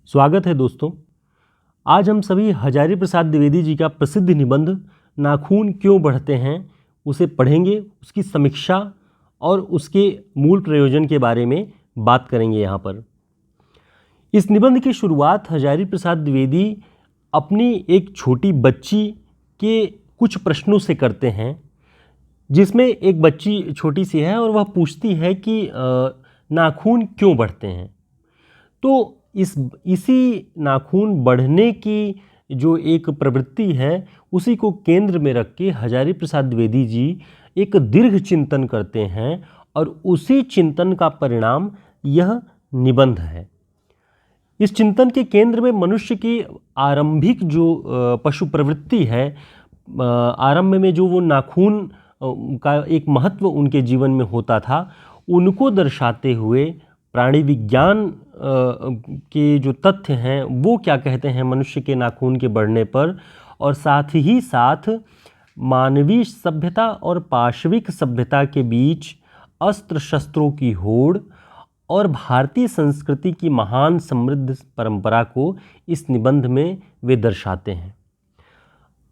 स्वागत है दोस्तों। आज हम सभी हजारी प्रसाद द्विवेदी जी का प्रसिद्ध निबंध नाखून क्यों बढ़ते हैं उसे पढ़ेंगे, उसकी समीक्षा और उसके मूल प्रयोजन के बारे में बात करेंगे। यहाँ पर इस निबंध की शुरुआत हजारी प्रसाद द्विवेदी अपनी एक छोटी बच्ची के कुछ प्रश्नों से करते हैं, जिसमें एक बच्ची छोटी सी है और वह पूछती है कि नाखून क्यों बढ़ते हैं। तो इसी नाखून बढ़ने की जो एक प्रवृत्ति है उसी को केंद्र में रख के हजारी प्रसाद द्विवेदी जी एक दीर्घ चिंतन करते हैं और उसी चिंतन का परिणाम यह निबंध है। इस चिंतन के केंद्र में मनुष्य की आरंभिक जो पशु प्रवृत्ति है, आरंभ में जो वो नाखून का एक महत्व उनके जीवन में होता था, उनको दर्शाते हुए प्राणी विज्ञान के जो तथ्य हैं वो क्या कहते हैं मनुष्य के नाखून के बढ़ने पर, और साथ ही साथ मानवीय सभ्यता और पाशविक सभ्यता के बीच अस्त्र शस्त्रों की होड़ और भारतीय संस्कृति की महान समृद्ध परंपरा को इस निबंध में वे दर्शाते हैं।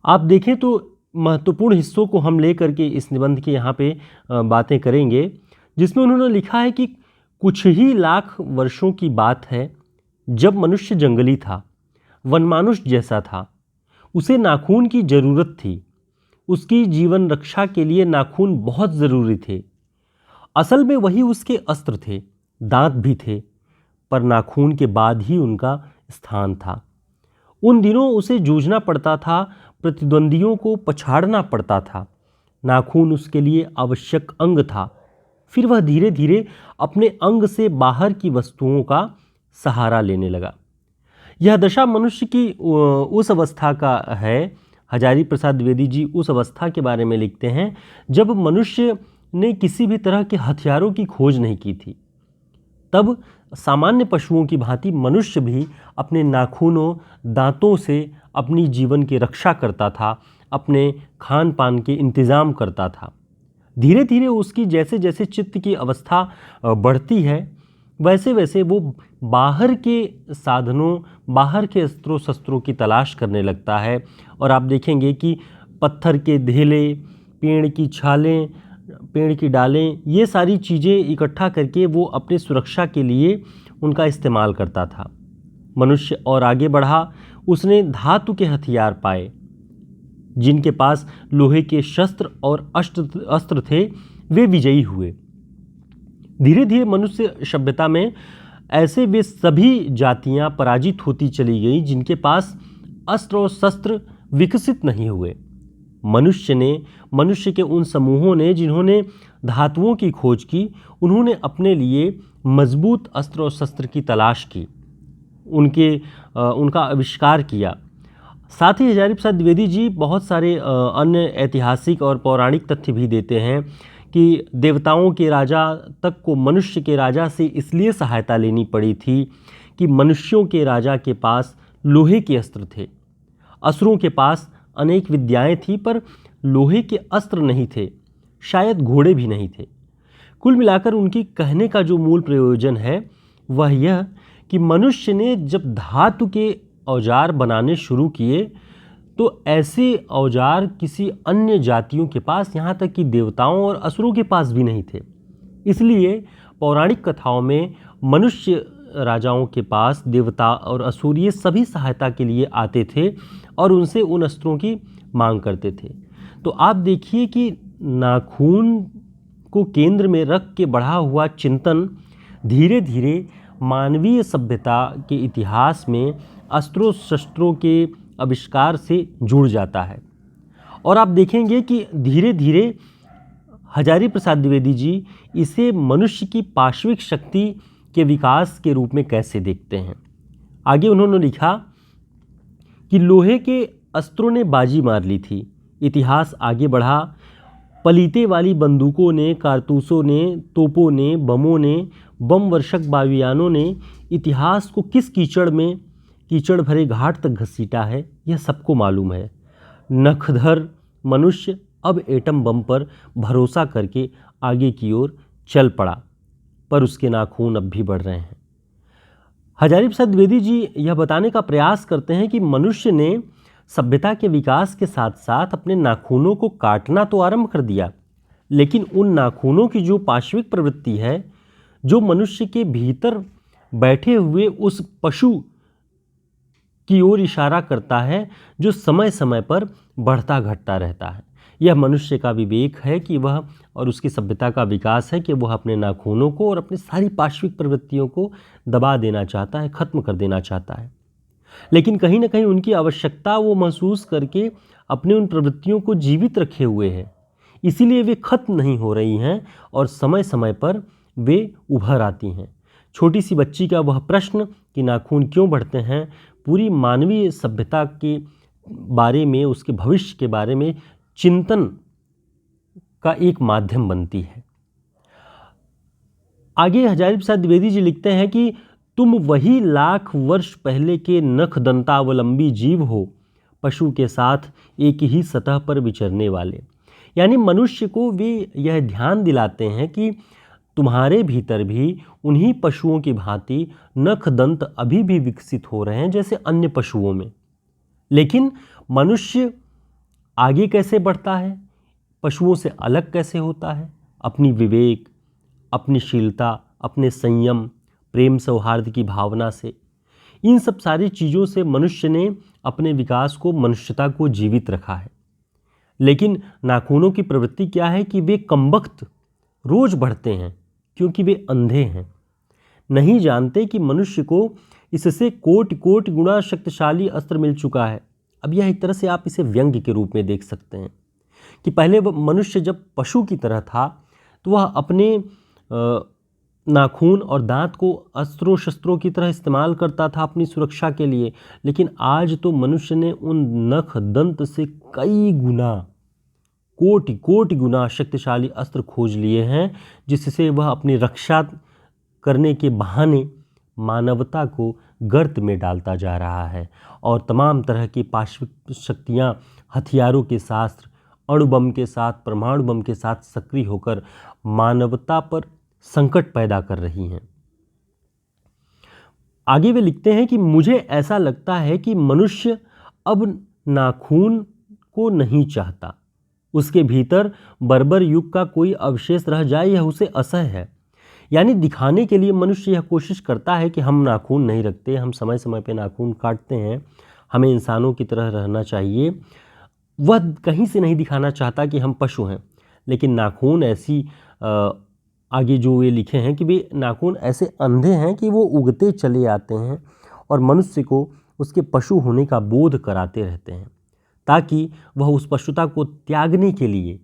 आप देखें तो महत्वपूर्ण हिस्सों को हम लेकर के इस निबंध के यहाँ पे बातें करेंगे, जिसमें उन्होंने लिखा है कि कुछ ही लाख वर्षों की बात है जब मनुष्य जंगली था, वनमानुष जैसा था। उसे नाखून की ज़रूरत थी। उसकी जीवन रक्षा के लिए नाखून बहुत ज़रूरी थे। असल में वही उसके अस्त्र थे, दांत भी थे, पर नाखून के बाद ही उनका स्थान था। उन दिनों उसे जूझना पड़ता था, प्रतिद्वंदियों को पछाड़ना पड़ता था। नाखून उसके लिए आवश्यक अंग था। फिर वह धीरे धीरे अपने अंग से बाहर की वस्तुओं का सहारा लेने लगा। यह दशा मनुष्य की उस अवस्था का है। हजारी प्रसाद द्विवेदी जी उस अवस्था के बारे में लिखते हैं जब मनुष्य ने किसी भी तरह के हथियारों की खोज नहीं की थी। तब सामान्य पशुओं की भांति मनुष्य भी अपने नाखूनों, दांतों से अपनी जीवन की रक्षा करता था, अपने खान पान के इंतज़ाम करता था। धीरे धीरे उसकी जैसे जैसे चित्त की अवस्था बढ़ती है, वैसे वैसे वो बाहर के साधनों, बाहर के अस्त्रों शस्त्रों की तलाश करने लगता है। और आप देखेंगे कि पत्थर के ढेले, पेड़ की छालें, पेड़ की डालें, ये सारी चीज़ें इकट्ठा करके वो अपनी सुरक्षा के लिए उनका इस्तेमाल करता था। मनुष्य और आगे बढ़ा, उसने धातु के हथियार पाए। जिनके पास लोहे के शस्त्र और अस्त्र थे वे विजयी हुए। धीरे धीरे मनुष्य सभ्यता में ऐसे वे सभी जातियां पराजित होती चली गईं जिनके पास अस्त्र और शस्त्र विकसित नहीं हुए। मनुष्य के उन समूहों ने जिन्होंने धातुओं की खोज की, उन्होंने अपने लिए मजबूत अस्त्र और शस्त्र की तलाश की, उनका आविष्कार किया। साथ ही हजारी प्रसाद द्विवेदी जी बहुत सारे अन्य ऐतिहासिक और पौराणिक तथ्य भी देते हैं कि देवताओं के राजा तक को मनुष्य के राजा से इसलिए सहायता लेनी पड़ी थी कि मनुष्यों के राजा के पास लोहे के अस्त्र थे। असुरों के पास अनेक विद्याएं थी पर लोहे के अस्त्र नहीं थे, शायद घोड़े भी नहीं थे। कुल मिलाकर उनकी कहने का जो मूल प्रयोजन है वह यह कि मनुष्य ने जब धातु के औजार बनाने शुरू किए तो ऐसे औजार किसी अन्य जातियों के पास, यहाँ तक कि देवताओं और असुरों के पास भी नहीं थे। इसलिए पौराणिक कथाओं में मनुष्य राजाओं के पास देवता और असुर ये सभी सहायता के लिए आते थे और उनसे उन अस्त्रों की मांग करते थे। तो आप देखिए कि नाखून को केंद्र में रख के बढ़ा हुआ चिंतन धीरे धीरे मानवीय सभ्यता के इतिहास में अस्त्रों शस्त्रों के आविष्कार से जुड़ जाता है। और आप देखेंगे कि धीरे धीरे हजारी प्रसाद द्विवेदी जी इसे मनुष्य की पाशविक शक्ति के विकास के रूप में कैसे देखते हैं। आगे उन्होंने लिखा कि लोहे के अस्त्रों ने बाजी मार ली थी। इतिहास आगे बढ़ा। पलीते वाली बंदूकों ने, कारतूसों ने, तोपों ने, बमों ने, बम वर्षक वायुयानों ने इतिहास को किस कीचड़ भरे घाट तक घसीटा है, यह सबको मालूम है। नखधर मनुष्य अब एटम बम पर भरोसा करके आगे की ओर चल पड़ा, पर उसके नाखून अब भी बढ़ रहे हैं। हजारी प्रसाद द्विवेदी जी यह बताने का प्रयास करते हैं कि मनुष्य ने सभ्यता के विकास के साथ साथ अपने नाखूनों को काटना तो आरंभ कर दिया, लेकिन उन नाखूनों की जो पाशविक प्रवृत्ति है, जो मनुष्य के भीतर बैठे हुए उस पशु की ओर इशारा करता है, जो समय समय पर बढ़ता घटता रहता है। यह मनुष्य का विवेक है कि वह, और उसकी सभ्यता का विकास है कि वह अपने नाखूनों को और अपनी सारी पाशविक प्रवृत्तियों को दबा देना चाहता है, खत्म कर देना चाहता है। लेकिन कहीं ना कहीं उनकी आवश्यकता वो महसूस करके अपने उन प्रवृत्तियों को जीवित रखे हुए है, इसीलिए वे खत्म नहीं हो रही हैं और समय समय पर वे उभर आती हैं। छोटी सी बच्ची का वह प्रश्न कि नाखून क्यों बढ़ते हैं, पूरी मानवीय सभ्यता के बारे में, उसके भविष्य के बारे में चिंतन का एक माध्यम बनती है। आगे हजारी प्रसाद द्विवेदी जी लिखते हैं कि तुम वही लाख वर्ष पहले के नख दंतावलंबी जीव हो, पशु के साथ एक ही सतह पर विचरने वाले। यानी मनुष्य को वे यह ध्यान दिलाते हैं कि तुम्हारे भीतर भी उन्हीं पशुओं की भांति नख दंत अभी भी विकसित हो रहे हैं जैसे अन्य पशुओं में। लेकिन मनुष्य आगे कैसे बढ़ता है, पशुओं से अलग कैसे होता है? अपनी विवेक, अपनी शीलता, अपने संयम, प्रेम सौहार्द की भावना से। इन सब सारी चीज़ों से मनुष्य ने अपने विकास को, मनुष्यता को जीवित रखा है। लेकिन नाखूनों की प्रवृत्ति क्या है कि वे कमबख्त रोज बढ़ते हैं, क्योंकि वे अंधे हैं, नहीं जानते कि मनुष्य को इससे कोटि कोटि गुणा शक्तिशाली अस्त्र मिल चुका है। अब यह एक तरह से आप इसे व्यंग्य के रूप में देख सकते हैं कि पहले मनुष्य जब पशु की तरह था तो वह अपने नाखून और दांत को अस्त्रों शस्त्रों की तरह इस्तेमाल करता था अपनी सुरक्षा के लिए। लेकिन आज तो मनुष्य ने उन नख दंत से कई गुना, कोटि कोटि गुना शक्तिशाली अस्त्र खोज लिए हैं, जिससे वह अपनी रक्षा करने के बहाने मानवता को गर्त में डालता जा रहा है और तमाम तरह की पाशविक शक्तियाँ, हथियारों के शास्त्र, अणुबम के साथ, परमाणु बम के साथ सक्रिय होकर मानवता पर संकट पैदा कर रही हैं। आगे वे लिखते हैं कि मुझे ऐसा लगता है कि मनुष्य अब नाखून को नहीं चाहता, उसके भीतर बर्बर युग का कोई अवशेष रह जाए यह उसे असह्य है। यानी दिखाने के लिए मनुष्य यह कोशिश करता है कि हम नाखून नहीं रखते, हम समय समय पे नाखून काटते हैं, हमें इंसानों की तरह रहना चाहिए। वह कहीं से नहीं दिखाना चाहता कि हम पशु हैं। लेकिन नाखून ऐसी आगे जो वे लिखे हैं कि वे नाखून ऐसे अंधे हैं कि वो उगते चले आते हैं और मनुष्य को उसके पशु होने का बोध कराते रहते हैं, ताकि वह उस पशुता को त्यागने के लिए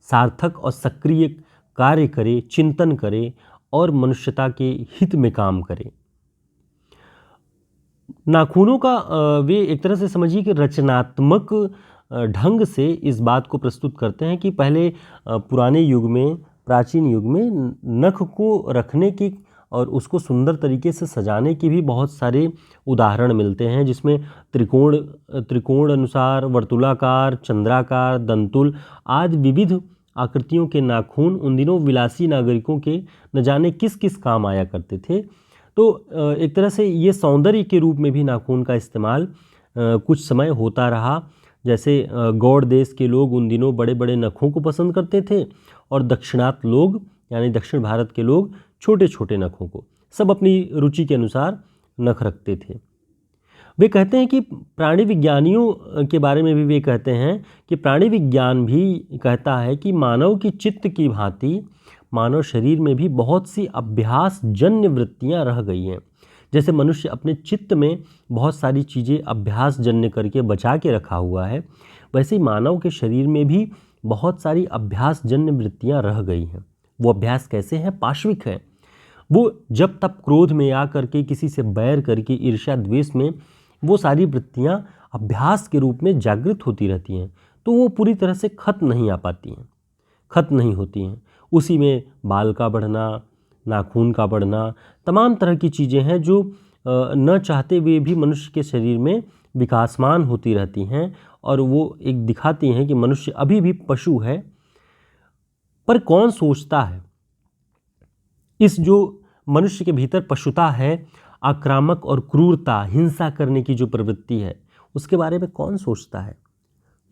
सार्थक और सक्रिय कार्य करे, चिंतन करे और मनुष्यता के हित में काम करे। नाखूनों का वे एक तरह से समझिए कि रचनात्मक ढंग से इस बात को प्रस्तुत करते हैं कि पहले पुराने युग में, प्राचीन युग में नख को रखने की और उसको सुंदर तरीके से सजाने की भी बहुत सारे उदाहरण मिलते हैं, जिसमें त्रिकोण अनुसार, वर्तुलाकार, चंद्राकार, दंतुल आदि विविध आकृतियों के नाखून उन दिनों विलासी नागरिकों के न जाने किस किस काम आया करते थे। तो एक तरह से ये सौंदर्य के रूप में भी नाखून का इस्तेमाल कुछ समय होता रहा। जैसे गौड़ देश के लोग उन दिनों बड़े बड़े नखों को पसंद करते थे और दक्षिणात लोग, यानी दक्षिण भारत के लोग, छोटे छोटे नखों को। सब अपनी रुचि के अनुसार नख रखते थे। वे कहते हैं कि प्राणी विज्ञानियों के बारे में भी वे कहते हैं कि प्राणी विज्ञान भी कहता है कि मानव की चित्त की भांति मानव शरीर में भी बहुत सी अभ्यास जन्य वृत्तियां रह गई हैं। जैसे मनुष्य अपने चित्त में बहुत सारी चीज़ें अभ्यास जन्य करके बचा के रखा हुआ है, वैसे ही मानव के शरीर में भी बहुत सारी अभ्यास जन्य वृत्तियां रह गई हैं। वो अभ्यास कैसे हैं? पाशविक है। वो जब तब क्रोध में आ करके, किसी से बैर करके, ईर्ष्या द्वेष में वो सारी वृत्तियां अभ्यास के रूप में जागृत होती रहती हैं, तो वो पूरी तरह से खत्म नहीं आ पाती हैं, खत्म नहीं होती हैं। उसी में बाल का बढ़ना, नाखून का बढ़ना, तमाम तरह की चीज़ें हैं जो न चाहते हुए भी मनुष्य के शरीर में विकासमान होती रहती हैं और वो एक दिखाती हैं कि मनुष्य अभी भी पशु है। पर कौन सोचता है इस जो मनुष्य के भीतर पशुता है, आक्रामक और क्रूरता, हिंसा करने की जो प्रवृत्ति है, उसके बारे में कौन सोचता है?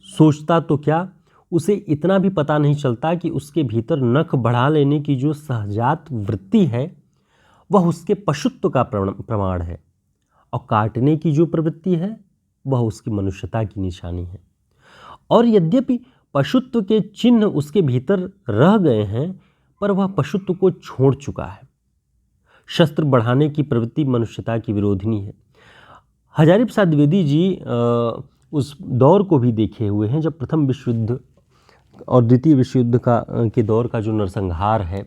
सोचता तो क्या, उसे इतना भी पता नहीं चलता कि उसके भीतर नख बढ़ा लेने की जो सहजात वृत्ति है वह उसके पशुत्व का प्रमाण है, और काटने की जो प्रवृत्ति है वह उसकी मनुष्यता की निशानी है। और यद्यपि पशुत्व के चिन्ह उसके भीतर रह गए हैं, पर वह पशुत्व को छोड़ चुका है। शस्त्र बढ़ाने की प्रवृत्ति मनुष्यता की विरोधिनी है। हजारी प्रसाद द्विवेदी जी उस दौर को भी देखे हुए हैं जब प्रथम विश्व युद्ध और द्वितीय विश्व युद्ध के दौर का जो नरसंहार है,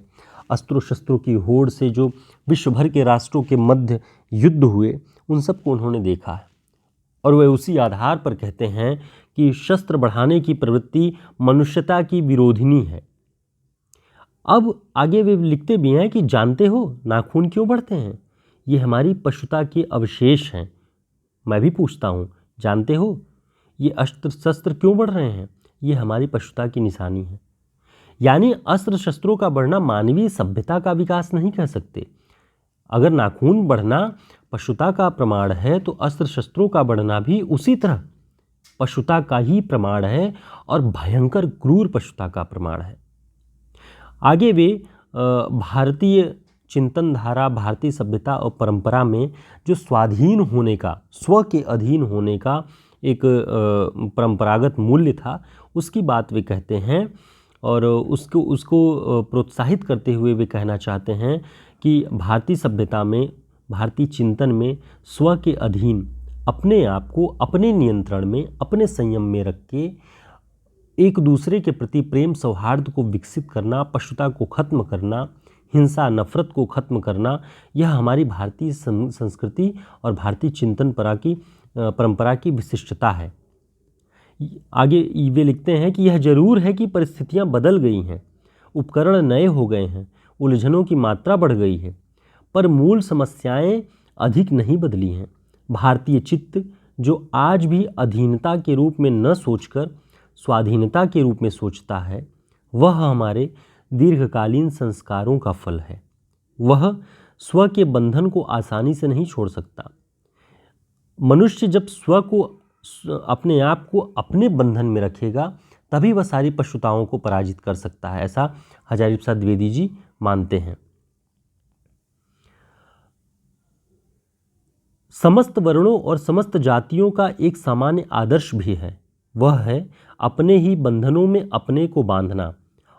अस्त्रों शस्त्रों की होड़ से जो विश्व भर के राष्ट्रों के मध्य युद्ध हुए, उन सबको उन्होंने देखा है। और वे उसी आधार पर कहते हैं कि शस्त्र बढ़ाने की प्रवृत्ति मनुष्यता की विरोधिनी है। अब आगे वे लिखते भी हैं कि जानते हो नाखून क्यों बढ़ते हैं? ये हमारी पशुता के अवशेष हैं। मैं भी पूछता हूँ, जानते हो ये अस्त्र शस्त्र क्यों बढ़ रहे हैं? ये हमारी पशुता की निशानी है। यानी अस्त्र शस्त्रों का बढ़ना मानवीय सभ्यता का विकास नहीं कह सकते। अगर नाखून बढ़ना पशुता का प्रमाण है तो अस्त्र शस्त्रों का बढ़ना भी उसी तरह पशुता का ही प्रमाण है, और भयंकर क्रूर पशुता का प्रमाण है। आगे वे भारतीय चिंतन धारा, भारतीय सभ्यता और परंपरा में जो स्वाधीन होने का, स्व के अधीन होने का एक परंपरागत मूल्य था, उसकी बात वे कहते हैं। और उसको प्रोत्साहित करते हुए वे कहना चाहते हैं कि भारतीय सभ्यता में, भारतीय चिंतन में स्व के अधीन, अपने आप को अपने नियंत्रण में, अपने संयम में रख के एक दूसरे के प्रति प्रेम सौहार्द को विकसित करना, पशुता को खत्म करना, हिंसा नफरत को खत्म करना, यह हमारी भारतीय संस्कृति और भारतीय चिंतन परंपरा की विशिष्टता है। आगे वे लिखते हैं कि यह जरूर है कि परिस्थितियां बदल गई हैं, उपकरण नए हो गए हैं, उलझनों की मात्रा बढ़ गई है, पर मूल समस्याएं अधिक नहीं बदली हैं। भारतीय चित्त जो आज भी अधीनता के रूप में न सोचकर स्वाधीनता के रूप में सोचता है, वह हमारे दीर्घकालीन संस्कारों का फल है। वह स्व के बंधन को आसानी से नहीं छोड़ सकता। मनुष्य जब स्व को, अपने आप को अपने बंधन में रखेगा, तभी वह सारी पशुताओं को पराजित कर सकता है, ऐसा हजारी प्रसाद द्विवेदी जी मानते हैं। समस्त वर्णों और समस्त जातियों का एक सामान्य आदर्श भी है, वह है अपने ही बंधनों में अपने को बांधना।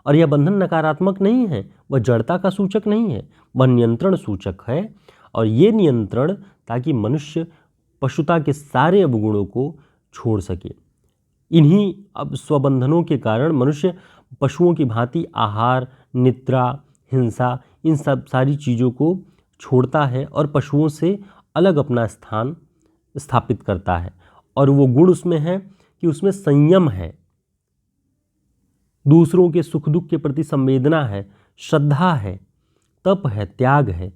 और यह बंधन नकारात्मक नहीं है, वह जड़ता का सूचक नहीं है, वह नियंत्रण सूचक है। और ये नियंत्रण ताकि मनुष्य पशुता के सारे अवगुणों को छोड़ सके। इन्हीं अब स्वबंधनों के कारण मनुष्य पशुओं की भांति आहार, निद्रा, हिंसा, इन सब सारी चीज़ों को छोड़ता है और पशुओं से अलग अपना स्थान स्थापित करता है। और वो गुण उसमें है कि उसमें संयम है, दूसरों के सुख दुख के प्रति संवेदना है, श्रद्धा है, तप है, त्याग है।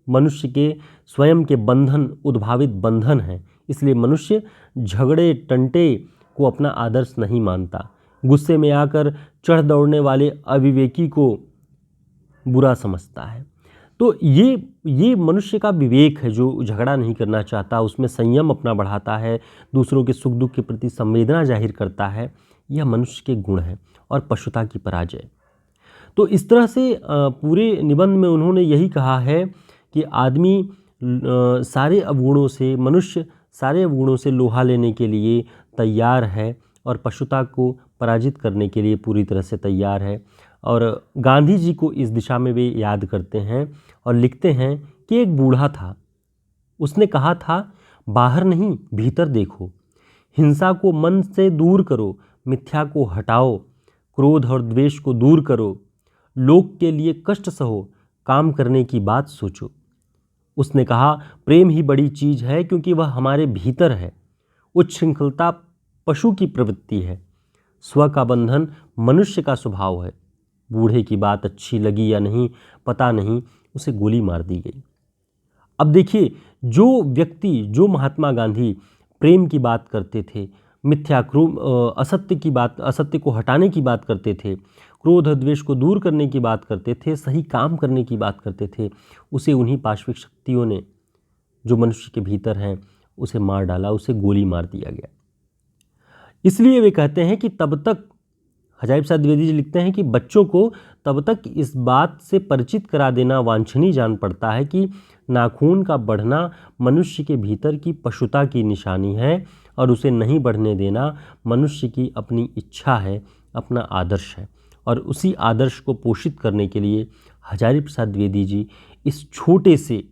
मनुष्य के स्वयं के बंधन उद्भावित बंधन है। इसलिए मनुष्य झगड़े टंटे को अपना आदर्श नहीं मानता। गुस्से में आकर चढ़ दौड़ने वाले अविवेकी को बुरा समझता है। तो ये मनुष्य का विवेक है जो झगड़ा नहीं करना चाहता, उसमें संयम अपना बढ़ाता है, दूसरों के सुख दुख के प्रति संवेदना जाहिर करता है। यह मनुष्य के गुण है और पशुता की पराजय। तो इस तरह से पूरे निबंध में उन्होंने यही कहा है कि आदमी सारे अवगुणों से, मनुष्य सारे अवगुणों से लोहा लेने के लिए तैयार है और पशुता को पराजित करने के लिए पूरी तरह से तैयार है। और गांधी जी को इस दिशा में वे याद करते हैं और लिखते हैं कि एक बूढ़ा था, उसने कहा था, बाहर नहीं भीतर देखो, हिंसा को मन से दूर करो, मिथ्या को हटाओ, क्रोध और द्वेष को दूर करो, लोक के लिए कष्ट सहो, काम करने की बात सोचो। उसने कहा, प्रेम ही बड़ी चीज़ है क्योंकि वह हमारे भीतर है। उच्छृंखलता पशु की प्रवृत्ति है, स्व का बंधन मनुष्य का स्वभाव है। बूढ़े की बात अच्छी लगी या नहीं पता नहीं, उसे गोली मार दी गई। अब देखिए, जो व्यक्ति, जो महात्मा गांधी प्रेम की बात करते थे, मिथ्या असत्य की बात, असत्य को हटाने की बात करते थे, क्रोध और द्वेष को दूर करने की बात करते थे, सही काम करने की बात करते थे, उसे उन्हीं पाश्विक शक्तियों ने जो मनुष्य के भीतर हैं उसे मार डाला, उसे गोली मार दिया गया। इसलिए वे कहते हैं कि तब तक, हजारी प्रसाद द्विवेदी जी लिखते हैं कि बच्चों को तब तक इस बात से परिचित करा देना वांछनीय जान पड़ता है कि नाखून का बढ़ना मनुष्य के भीतर की पशुता की निशानी है और उसे नहीं बढ़ने देना मनुष्य की अपनी इच्छा है, अपना आदर्श है। और उसी आदर्श को पोषित करने के लिए हजारी प्रसाद द्विवेदी जी इस छोटे से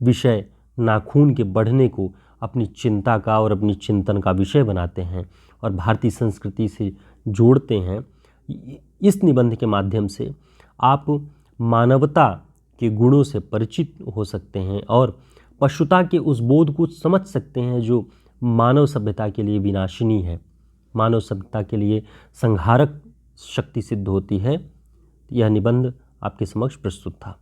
विषय नाखून के बढ़ने को अपनी चिंता का और अपनी चिंतन का विषय बनाते हैं और भारतीय संस्कृति से जोड़ते हैं। इस निबंध के माध्यम से आप मानवता के गुणों से परिचित हो सकते हैं और पशुता के उस बोध को समझ सकते हैं जो मानव सभ्यता के लिए विनाशिनी है, मानव सभ्यता के लिए संहारक शक्ति सिद्ध होती है। यह निबंध आपके समक्ष प्रस्तुत था।